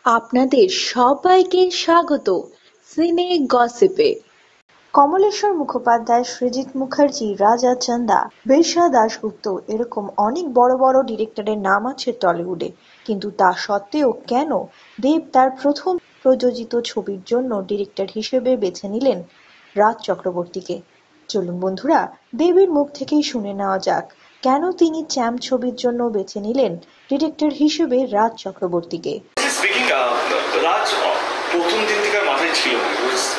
আপনাদের সবাইকে স্বাগত সিনে গসিপে। কমলেশ্বর মুখোপাধ্যায়, সৃজিত মুখার্জি, রাজা চান্দা, বিরসা দাশগুপ্ত এরকম অনেক বড় বড় ডিরেক্টরের নাম আছে টলিউডে, কিন্তু তা সত্ত্বেও কেন দেব তার প্রথম প্রযোজিত ছবির জন্য ডিরেক্টর হিসেবে বেছে নিলেন রাজ চক্রবর্তীকে? চলুন বন্ধুরা, দেবের মুখ থেকেই শুনে নেওয়া যাক কেন তিনি চ্যাম্প ছবির জন্য বেছে নিলেন ডিরেক্টর হিসেবে রাজ চক্রবর্তীকে। রাজ প্রথম দিন থেকে মাথায় ছিল না,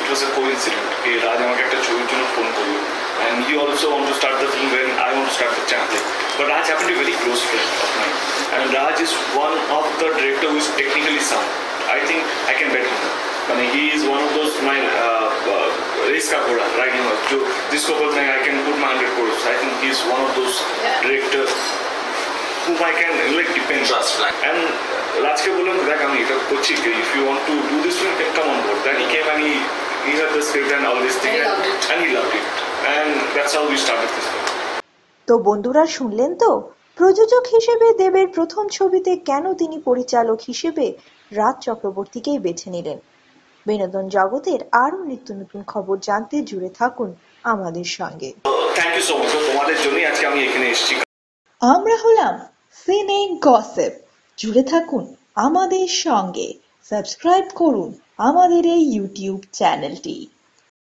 ইট ওয়াজ এ কোইন্সিডেন্ট যে রাজ আমাকে একটা ছবির জন্য ফোন করলো, and he also want to start the film when I want to start the channel. But Raj happened to be a very close friend of mine, and Raj is one of the director who is technically sound. I think I can bet him. I mean, he is one of those my race ka ghoda riding horse. Jo jisko bolte hain I can put my 100 crores. I think he is one of those directors whom I can like depend on. And Rajke bolen দেখ আমি এটা করছি, if you want to do this film can come on board. Then he came and he had the script and all this thing, and he loved it, and that's how we started this film. তো বন্ধুরা, শুনলেন তো প্রযোজক হিসেবে দেবের প্রথম ছবিতে কেন তিনি পরিচালক হিসেবে রাজ চক্রবর্তীকেই বেছে নিলেন। বিনোদন জগতের আরো নিত্য নতুন খবর জানতে জুড়ে থাকুন আমাদের সঙ্গে। থ্যাংক ইউ সো মাচ, তোমাদের জন্যই আজকে আমি এখানে এসেছি। আমরা হলাম সিনে গসিপ। জুড়ে থাকুন আমাদের সঙ্গে, সাবস্ক্রাইব করুন আমাদের এই ইউটিউব চ্যানেলটি।